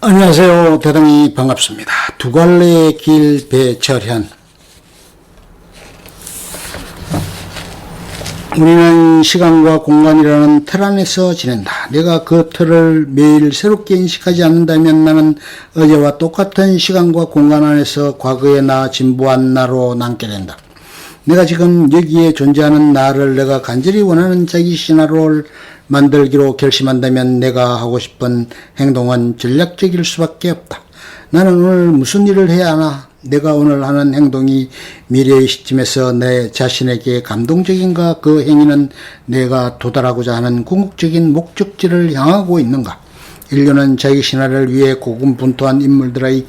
안녕하세요. 대단히 반갑습니다. 두 갈래의 길 배철현. 우리는 시간과 공간이라는 틀 안에서 지낸다. 내가 그 틀을 매일 새롭게 인식하지 않는다면 나는 어제와 똑같은 시간과 공간 안에서 과거의 나, 진부한 나로 남게 된다. 내가 지금 여기에 존재하는 나를 내가 간절히 원하는 자기 신화를 만들기로 결심한다면 내가 하고 싶은 행동은 전략적일 수밖에 없다. 나는 오늘 무슨 일을 해야 하나? 내가 오늘 하는 행동이 미래의 시점에서 내 자신에게 감동적인가? 그 행위는 내가 도달하고자 하는 궁극적인 목적지를 향하고 있는가? 인류는 자기 신화를 위해 고군분투한 인물들에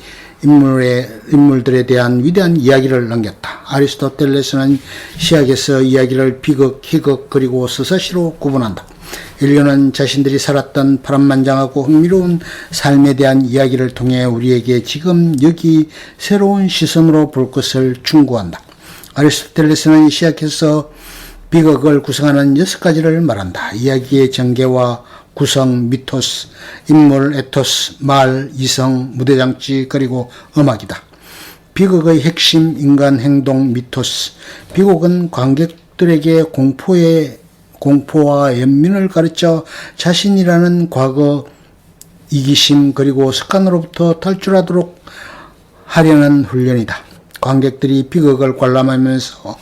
대한 위대한 이야기를 남겼다. 아리스토텔레스는 시학에서 이야기를 비극, 희극, 그리고 서사시로 구분한다. 인류는 자신들이 살았던 파란만장하고 흥미로운 삶에 대한 이야기를 통해 우리에게 지금 여기 새로운 시선으로 볼 것을 충고한다. 아리스토텔레스는 시학에서 비극을 구성하는 6가지를 말한다. 이야기의 전개와 구성, 미토스, 인물, 에토스, 말, 이성, 무대장치, 그리고 음악이다. 비극의 핵심, 인간 행동, 미토스. 비극은 관객들에게 공포와 연민을 가르쳐 자신이라는 과거, 이기심, 그리고 습관으로부터 탈출하도록 하려는 훈련이다. 관객들이 비극을 관람하면서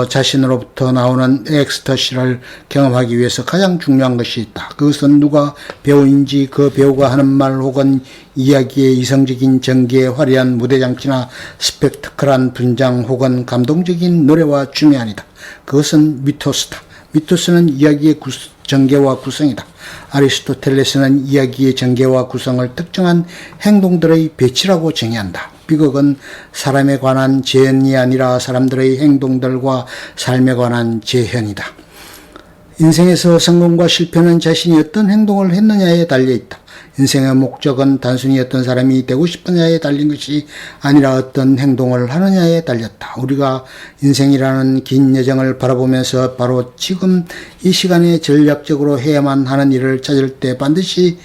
자신으로부터 나오는 엑스터시를 경험하기 위해서 가장 중요한 것이 있다. 그것은 누가 배우인지, 그 배우가 하는 말 혹은 이야기의 이성적인 전개에 화려한 무대장치나 스펙터클한 분장 혹은 감동적인 노래와 춤이 아니다. 그것은 미토스다. 미토스는 이야기의 전개와 구성이다. 아리스토텔레스는 이야기의 전개와 구성을 특정한 행동들의 배치라고 정의한다. 비극은 사람에 관한 재현이 아니라 사람들의 행동들과 삶에 관한 재현이다. 인생에서 성공과 실패는 자신이 어떤 행동을 했느냐에 달려있다. 인생의 목적은 단순히 어떤 사람이 되고 싶느냐에 달린 것이 아니라 어떤 행동을 하느냐에 달렸다. 우리가 인생이라는 긴 여정을 바라보면서 바로 지금 이 시간에 전략적으로 해야만 하는 일을 찾을 때 반드시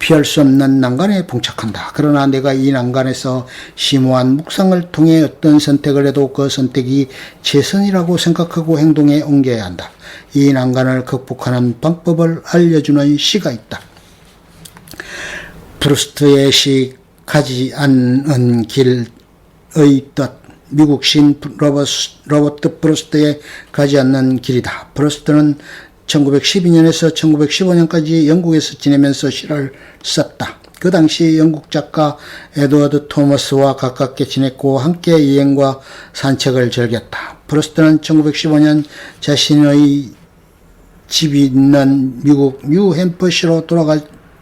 피할 수 없는 난간에 봉착한다. 그러나 내가 이 난간에서 심오한 묵상을 통해 어떤 선택을 해도 그 선택이 최선이라고 생각하고 행동에 옮겨야 한다. 이 난간을 극복하는 방법을 알려주는 시가 있다. 프루스트의 시 가지 않은 길의 뜻. 미국 시인 로버트 프루스트의 가지 않는 길이다. 프루스트는 1912년에서 1915년까지 영국에서 지내면서 시를 썼다. 그 당시 영국 작가 에드워드 토머스와 가깝게 지냈고 함께 여행과 산책을 즐겼다. 프루스트는 1915년 자신의 집이 있는 미국 뉴햄퍼시로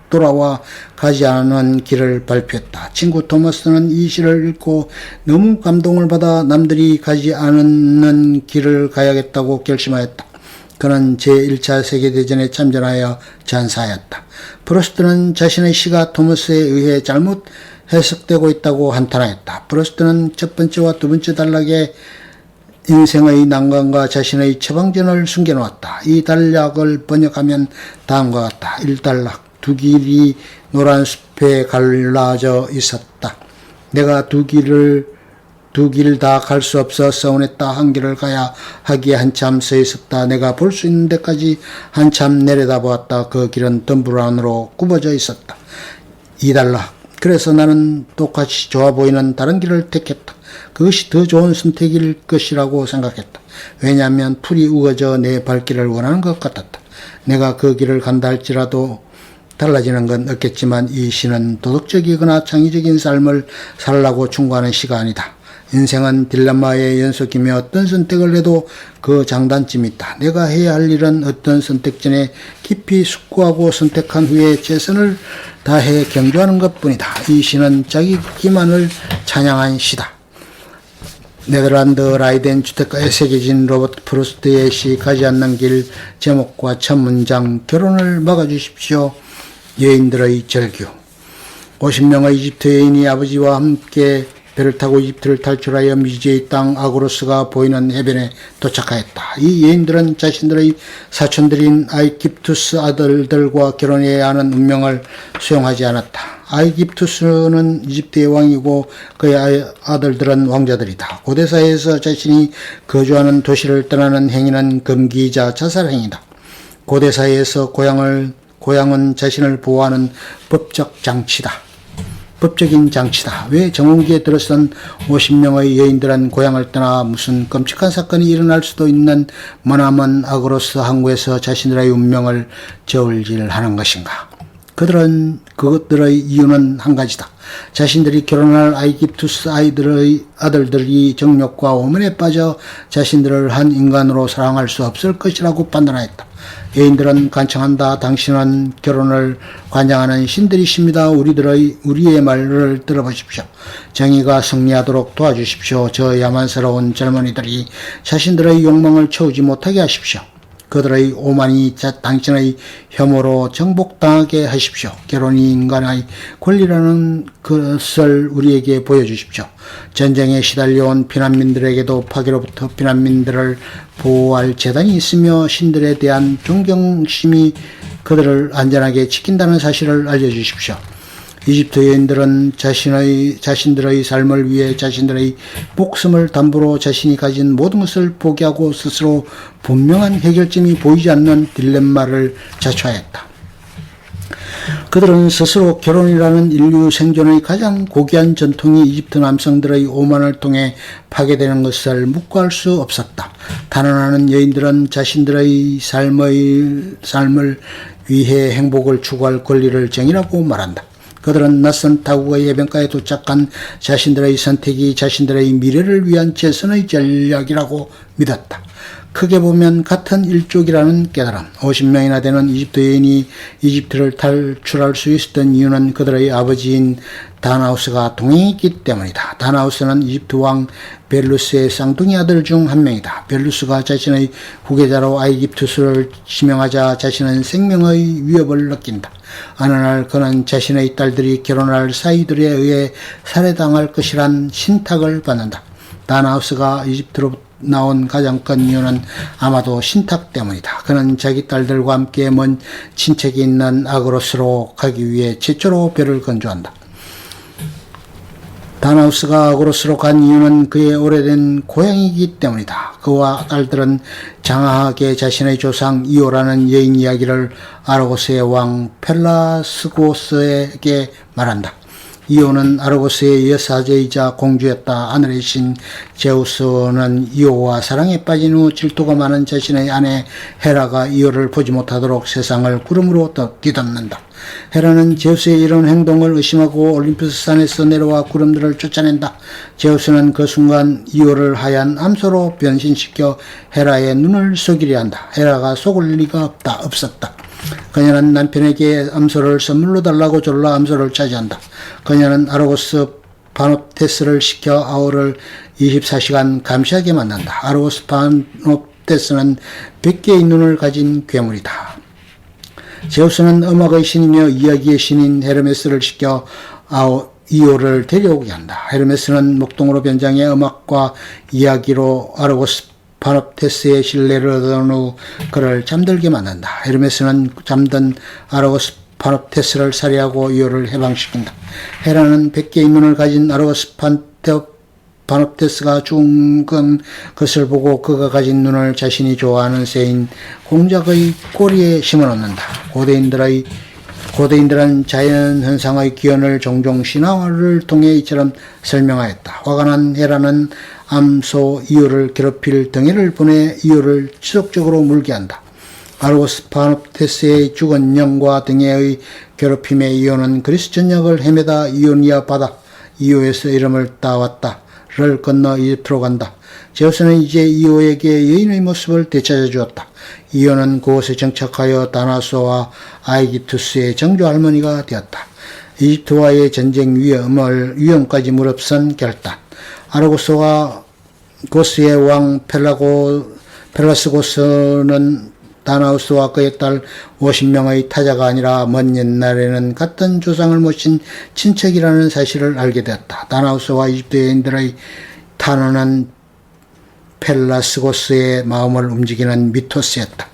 돌아와 가지 않은 길을 발표했다. 친구 토머스는 이 시를 읽고 너무 감동을 받아 남들이 가지 않는 길을 가야겠다고 결심하였다. 그는 제1차 세계대전에 참전하여 전사하였다. 프루스트는 자신의 시가 토머스에 의해 잘못 해석되고 있다고 한탄하였다. 프루스트는 첫 번째와 두 번째 단락에 인생의 난관과 자신의 처방전을 숨겨놓았다. 이 단락을 번역하면 다음과 같다. 1단락. 두 길이 노란 숲에 갈라져 있었다. 내가 두 길 다 갈 수 없어 서운했다. 한 길을 가야 하기에 한참 서 있었다. 내가 볼 수 있는 데까지 한참 내려다보았다. 그 길은 덤불 안으로 굽어져 있었다. 2단락. 그래서 나는 똑같이 좋아 보이는 다른 길을 택했다. 그것이 더 좋은 선택일 것이라고 생각했다. 왜냐하면 풀이 우거져 내 발길을 원하는 것 같았다. 내가 그 길을 간다 할지라도 달라지는 건 없겠지만 이 시는 도덕적이거나 창의적인 삶을 살라고 충고하는 시가 아니다. 인생은 딜레마의 연속이며 어떤 선택을 해도 그 장단점이 있다. 내가 해야 할 일은 어떤 선택 전에 깊이 숙고하고 선택한 후에 최선을 다해 경주하는 것뿐이다. 이 시는 자기 기만을 찬양한 시다. 네덜란드 라이덴 주택가에 새겨진 로버트 프루스트의 시 가지 않는 길 제목과 첫 문장. 결혼을 막아주십시오. 여인들의 절규. 50명의 이집트 여인이 아버지와 함께 배를 타고 이집트를 탈출하여 미지의 땅 아고로스가 보이는 해변에 도착하였다. 이 여인들은 자신들의 사촌들인 아이깁투스 아들들과 결혼해야 하는 운명을 수용하지 않았다. 아이깁투스는 이집트의 왕이고 그의 아들들은 왕자들이다. 고대사회에서 자신이 거주하는 도시를 떠나는 행위는 금기이자 자살행위다. 고대사회에서 고향은 자신을 보호하는 법적인 장치다. 왜 정원기에 들어선 50명의 여인들은 고향을 떠나 무슨 끔찍한 사건이 일어날 수도 있는 머나먼 아그로스 항구에서 자신들의 운명을 저울질하는 것인가? 그것들의 이유는 한 가지다. 자신들이 결혼할 아이깁투스 아들들이 정욕과 오만에 빠져 자신들을 한 인간으로 사랑할 수 없을 것이라고 판단하였다. 여인들은 간청한다. 당신은 결혼을 관장하는 신들이십니다. 우리의 말을 들어보십시오. 정의가 승리하도록 도와주십시오. 저 야만스러운 젊은이들이 자신들의 욕망을 채우지 못하게 하십시오. 그들의 오만이 당신의 혐오로 정복당하게 하십시오. 결혼이 인간의 권리라는 것을 우리에게 보여주십시오. 전쟁에 시달려온 피난민들에게도 파괴로부터 피난민들을 보호할 재단이 있으며 신들에 대한 존경심이 그들을 안전하게 지킨다는 사실을 알려주십시오. 이집트 여인들은 자신들의 삶을 위해 자신들의 목숨을 담보로 자신이 가진 모든 것을 포기하고 스스로 분명한 해결점이 보이지 않는 딜레마를 자초하였다. 그들은 스스로 결혼이라는 인류 생존의 가장 고귀한 전통이 이집트 남성들의 오만을 통해 파괴되는 것을 묵과할 수 없었다. 단언하는 여인들은 자신들의 삶을 위해 행복을 추구할 권리를 정의라고 말한다. 그들은 낯선 타국의 해변가에 도착한 자신들의 선택이 자신들의 미래를 위한 최선의 전략이라고 믿었다. 크게 보면 같은 일족이라는 깨달음. 50명이나 되는 이집트 여인이 이집트를 탈출할 수 있었던 이유는 그들의 아버지인 다나우스가 동행했기 때문이다. 다나우스는 이집트 왕 벨루스의 쌍둥이 아들 중 한 명이다. 벨루스가 자신의 후계자로 아이깁투스를 지명하자 자신은 생명의 위협을 느낀다. 어느 날 그는 자신의 딸들이 결혼할 사이들에 의해 살해당할 것이란 신탁을 받는다. 다나우스가 이집트로 나온 가장 큰 이유는 아마도 신탁 때문이다. 그는 자기 딸들과 함께 먼 친척이 있는 아그로스로 가기 위해 최초로 배를 건조한다. 다나우스가 아그로스로 간 이유는 그의 오래된 고향이기 때문이다. 그와 딸들은 장하하게 자신의 조상 이오라는 여인 이야기를 아르고스의 왕 펠라스고스에게 말한다. 이오는 아르고스의 여사제이자 공주였다. 하늘의 신 제우스는 이오와 사랑에 빠진 후 질투가 많은 자신의 아내 헤라가 이오를 보지 못하도록 세상을 구름으로 뒤덮는다. 헤라는 제우스의 이런 행동을 의심하고 올림푸스 산에서 내려와 구름들을 쫓아낸다. 제우스는 그 순간 이오를 하얀 암소로 변신시켜 헤라의 눈을 속이려 한다. 헤라가 속을 리가 없었다. 그녀는 남편에게 암소를 선물로 달라고 졸라 암소를 차지한다. 그녀는 아르고스 파노테스를 시켜 아오를 24시간 감시하게 만난다. 아르고스 파노테스는 100개의 눈을 가진 괴물이다. 제우스는 음악의 신이며 이야기의 신인 헤르메스를 시켜 이오를 데려오게 한다. 헤르메스는 목동으로 변장해 음악과 이야기로 아르고스 파노테스의 신뢰를 얻은 후 그를 잠들게 만든다. 헤르메스는 잠든 아르고스 파노테스를 살해하고 이오를 해방시킨다. 헤라는 100개의 눈을 가진 아르고스 파노테스가 죽은 것을 보고 그가 가진 눈을 자신이 좋아하는 새인 공작의 꼬리에 심어놓는다. 고대인들은 자연현상의 기원을 종종 신화를 통해 이처럼 설명하였다. 화가 난 헤라는 암소 이오를 괴롭힐 등해를 보내 이오를 지속적으로 물게 한다. 아르고스 파노테스의 죽은 영과 등해의 괴롭힘에 이오는 그리스 전역을 헤매다 이오니아 바다 이오에서 이름을 따왔다를 건너 이집트로 간다. 제우스는 이제 이오에게 여인의 모습을 되찾아 주었다. 이오는 그곳에 정착하여 다나소와 아이깁투스의 정조 할머니가 되었다. 이집트와의 전쟁 위험까지 무릅쓴 결단. 아르고스와 고스의 왕 펠라스고스는 다나우스와 그의 딸 50명의 타자가 아니라 먼 옛날에는 같은 조상을 모신 친척이라는 사실을 알게 되었다. 다나우스와 이집트 여인들의 탄원은 펠라스고스의 마음을 움직이는 미토스였다.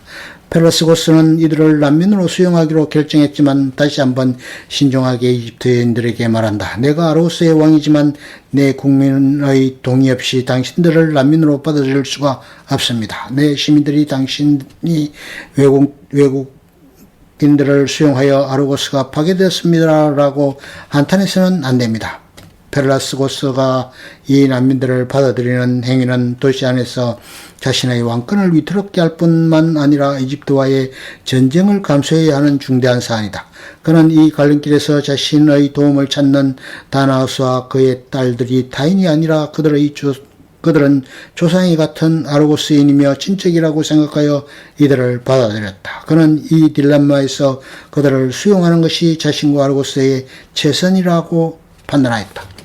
펠라스고스는 이들을 난민으로 수용하기로 결정했지만 다시 한번 신중하게 이집트 여인들에게 말한다. 내가 아로스의 왕이지만 내 국민의 동의 없이 당신들을 난민으로 받아들일 수가 없습니다. 내 시민들이 당신이 외국인들을 수용하여 아로고스가 파괴되었습니다. 라고 한탄해서는 안 됩니다. 펠라스고스가 이 난민들을 받아들이는 행위는 도시 안에서 자신의 왕권을 위태롭게 할 뿐만 아니라 이집트와의 전쟁을 감수해야 하는 중대한 사안이다. 그는 이 갈림길에서 자신의 도움을 찾는 다나우스와 그의 딸들이 타인이 아니라 그들은 조상이 같은 아르고스인이며 친척이라고 생각하여 이들을 받아들였다. 그는 이 딜레마에서 그들을 수용하는 것이 자신과 아르고스의 최선이라고 판단하였다.